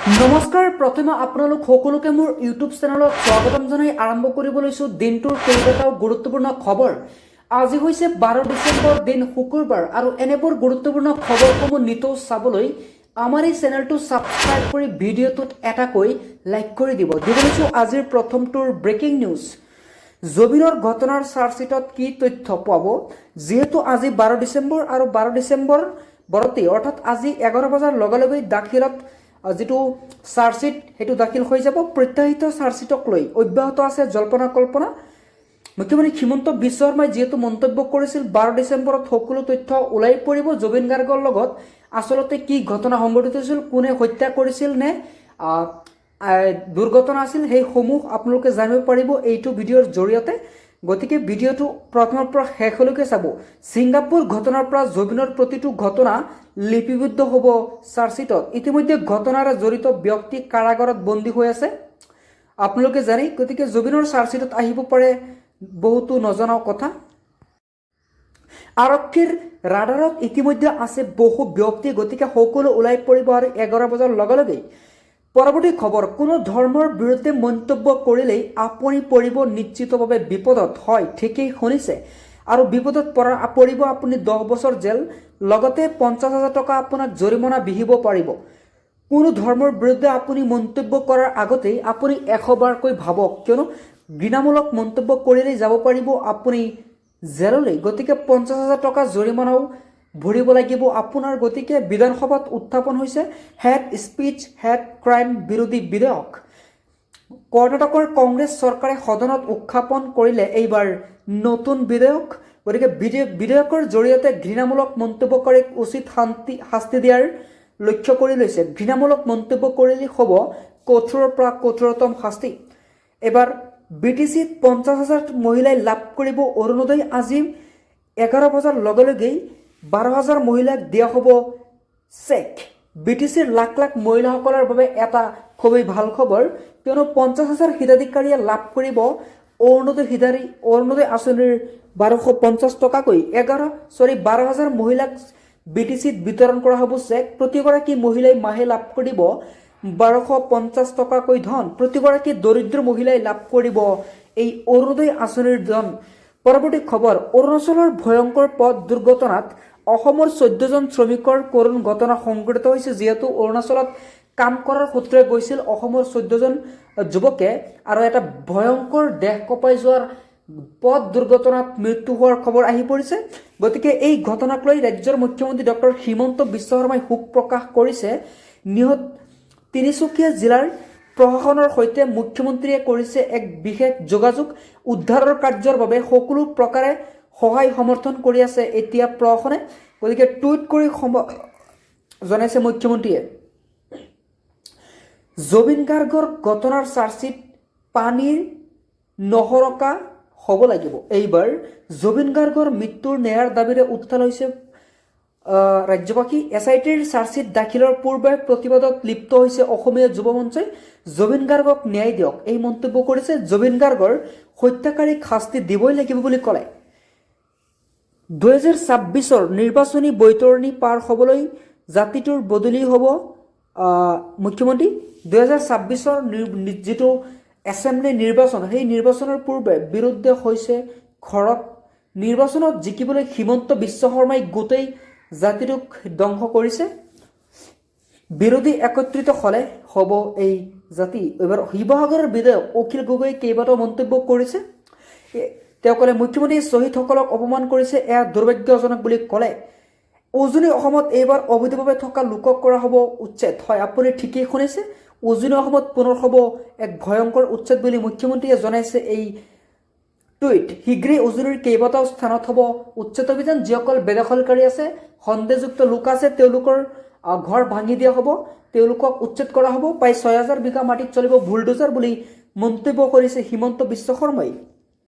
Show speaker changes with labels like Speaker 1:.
Speaker 1: নমস্কাৰ প্ৰথমে আপোনালোক সকলোকে মোৰ ইউটিউব চেনেলত স্বাগতম জনাই আৰম্ভ কৰিব লৈছো দিনটোৰ কেইবাটাও গুৰুত্বপূৰ্ণ খবৰ। আজি হৈছে 12 ডিচেম্বৰ দিন শুকুৰবাৰ আৰু এনেবোৰ গুৰুত্বপূৰ্ণ খবৰসমূহ নিতৌ চাবলৈ আমাৰ এই চেনেলটো সাবস্ক্ৰাইব কৰি ভিডিঅ'টোত এটাকৈ লাইক কৰি দিব। দিবলৈছো আজিৰ প্ৰথমটোৰ ব্ৰেকিং নিউজ। জবিনৰ ঘটনাৰ চাৰ্জশ্বিটত কি তথ্য পাব? যেহেতু আজি 12 ডিচেম্বৰ আৰু 12 ডিচেম্বৰ বৰতে অৰ্থাৎ আজি 11 বজাৰ লগে লগে দাখিলত যেটো চাৰ্জশ্বিট হেতু দাখিল হৈ যাব। প্ৰত্যাহিত চাৰ্জশ্বিটক লৈ অব্যাহত আছে জল্পনা কল্পনা। মুখ্যমন্ত্ৰী হিমন্ত বিশ্ব শৰ্মাই যেহেতু মন্তব্য কৰিছিল 12 ডিচেম্বৰত সকলো তথ্য ওলাই পৰিব জুবিন গাৰ্গৰ লগত আসলতে কি ঘটনা সংঘটিত হৈছিল, কোনে হত্যা কৰিছিল নে দুৰ্ঘটনা আছিল, সেই সমূহ আপোনালোকে জানিব পাৰিব এইটো ভিডিঅ'ৰ জৰিয়তে। গতিকে ভিডিঅ'টো প্ৰথমৰ পৰা শেষলৈকে চাব। ছিংগাপুৰ ঘটনাৰ পৰা জবিনৰ প্ৰতিটো ঘটনা লিপিবদ্ধ হ'ব চাৰ্জশ্বিটত। ইতিমধ্যে ঘটনাৰে জড়িত ব্যক্তি কাৰাগাৰত বন্দী হৈ আছে আপোনালোকে জানে। গতিকে জবিনৰ চাৰ্জশ্বিটত আহিব পাৰে বহুতো নজনা কথা। আৰক্ষীৰ ৰাডাৰত ইতিমধ্যে আছে বহু ব্যক্তি, গতিকে সকলো ওলাই পৰিব আৰু 11 বজাৰ লগে লগে। পৰৱৰ্তী খবৰ, কোনো ধৰ্মৰ বিৰুদ্ধে মন্তব্য কৰিলেই আপুনি পৰিব নিশ্চিতভাৱে বিপদত। হয়, ঠিকেই শুনিছে। আৰু বিপদত পৰিব আপুনি 10 বছৰ জেল, লগতে 50,000 টকা আপোনাক জৰিমনা বিহিব পাৰিব। কোনো ধৰ্মৰ বিৰুদ্ধে আপুনি মন্তব্য কৰাৰ আগতেই আপুনি 100 বাৰকৈ ভাবক, কিয়নো ঘৃণামূলক মন্তব্য কৰিলেই যাব পাৰিব আপুনি জেললৈ। গতিকে 50,000 টকা জৰিমনাও ভৰিব লাগিব আপোনাৰ। গতিকে বিধানসভাত উত্থাপন হৈছে হেড স্পীচ হেড ক্ৰাইম বিৰোধী বিধেয়ক। কৰ্ণাটকৰ কংগ্ৰেছ চৰকাৰে সদনত উত্থাপন কৰিলে এইবাৰ নতুন বিধেয়ক। গতিকে বিধেয়কৰ জৰিয়তে ঘৃণামূলক মন্তব্যকাৰীক উচিত শাস্তি দিয়াৰ লক্ষ্য কৰি লৈছে। ঘৃণামূলক মন্তব্য কৰিলে হ'ব কঠোৰৰ পৰা কঠোৰতম শাস্তি। এবাৰ BTCত 50,000 মহিলাই লাভ কৰিব অৰুণোদয়। আজি 11 বজাৰ লগে লগেই 12,000 মহিলাক দিয়া হ'ব চেক। BTCৰ লাখ লাখ মহিলাসকলৰ বাবে এটা খুবেই ভাল খবৰ, কিয়নো 50,000 হিতাধিকাৰীয়ে লাভ কৰিব অৰুণোদয় আঁচনিৰ 1250 টকাকৈ। 12,000 মহিলাক BTCত বিতৰণ কৰা হ'ব চেক। প্ৰতিগৰাকী মহিলাই মাহে লাভ কৰিব 1250 টকাকৈ ধন। প্ৰতিগৰাকী দৰিদ্ৰ মহিলাই লাভ কৰিব এই অৰুণোদয় আঁচনিৰ ধন। পৰৱৰ্তী খবৰ, অৰুণাচলৰ ভয়ংকৰ পথ দুৰ্ঘটনাত অসমৰ 14 জন শ্ৰমিকৰ কৰুণ ঘটনা সংঘটিত হৈছে। যিহেতু অৰুণাচলত কাম কৰাৰ সূত্ৰে গৈছিল অসমৰ 14 জন যুৱকে আৰু এটা ভয়ংকৰ দেহ কঁপাই যোৱাৰ পথ দুৰ্ঘটনাত মৃত্যু হোৱাৰ খবৰ আহি পৰিছে। গতিকে এই ঘটনাক লৈ ৰাজ্যৰ মুখ্যমন্ত্ৰী ডক্টৰ হিমন্ত বিশ্ব শৰ্মাই শোক প্ৰকাশ কৰিছে। নিহত তিনিচুকীয়া জিলাৰ প্ৰশাসনৰ সৈতে মুখ্যমন্ত্ৰীয়ে কৰিছে এক বিশেষ যোগাযোগ। উদ্ধাৰৰ কাৰ্যৰ বাবে সকলো প্ৰকাৰে সহায় সমৰ্থন কৰি আছে এতিয়া প্ৰশাসনে। গতিকে টুইট কৰি জনাইছে মুখ্যমন্ত্ৰীয়ে। জুবিন গাৰ্গৰ ঘটনাৰ চাৰ্জশ্বিট পানীৰ নহৰকা হ'ব লাগিব। এইবাৰ জুবিন গাৰ্গৰ মৃত্যুৰ ন্যায়ৰ দাবীৰে উত্তাল হৈছে ৰাজ্যবাসী। SITৰ চাৰ্জশ্বিট দাখিলৰ পূৰ্বে প্ৰতিবাদত লিপ্ত হৈছে অসমীয়া যুৱ মঞ্চই। জুবিন গাৰ্গক ন্যায় দিয়ক এই মন্তব্য কৰিছে। জুবিন গাৰ্গৰ হত্যাকাৰীক শাস্তি দিবই লাগিব বুলি ক'লে। 2026ৰ নিৰ্বাচনী বৈতৰণি পাৰ হ'বলৈ জাতিটোৰ বদলি হ'ব মুখ্যমন্ত্ৰী। 2026ৰ যিটো এছেম্বলি নিৰ্বাচন, সেই নিৰ্বাচনৰ পূৰ্বে বিৰুদ্ধে হৈছে খৰক। নিৰ্বাচনত জিকিবলৈ হিমন্ত বিশ্ব শৰ্মাই গোটেই জাতিটোক ধ্বংস কৰিছে। বিৰোধী একত্ৰিত হ'লে হ'ব এই জাতি। এইবাৰ শিৱসাগৰৰ বিধায়ক অখিল গগৈয়ে কেইবাটাও মন্তব্য কৰিছে। তেওঁ ক'লে মুখ্যমন্ত্ৰীয়ে শ্বহীদসকলক অপমান কৰিছে, এয়া দুৰ্ভাগ্যজনক বুলি ক'লে। উজনি অসমত এইবাৰ অবৈধভাৱে থকা লোকক কৰা হ'ব উচ্ছেদ। হয়, আপুনি ঠিকেই শুনিছে। উজনি অসমত পুনৰ হ'ব এক ভয়ংকৰ উচ্ছেদ বুলি মুখ্যমন্ত্ৰীয়ে জনাইছে এই টুইট। শীঘ্ৰেই উজনিৰ কেইবাটাও স্থানত হ'ব উচ্ছেদ অভিযান। যিসকল বেদখলকাৰী আছে, সন্দেহযুক্ত লোক আছে, তেওঁলোকৰ ঘৰ ভাঙি দিয়া হ'ব, তেওঁলোকক উচ্ছেদ কৰা হ'ব। প্ৰায় 6,000 বিঘা মাটিত চলিব বুলডোজাৰ বুলি মন্তব্য কৰিছে হিমন্ত বিশ্ব শৰ্মাই।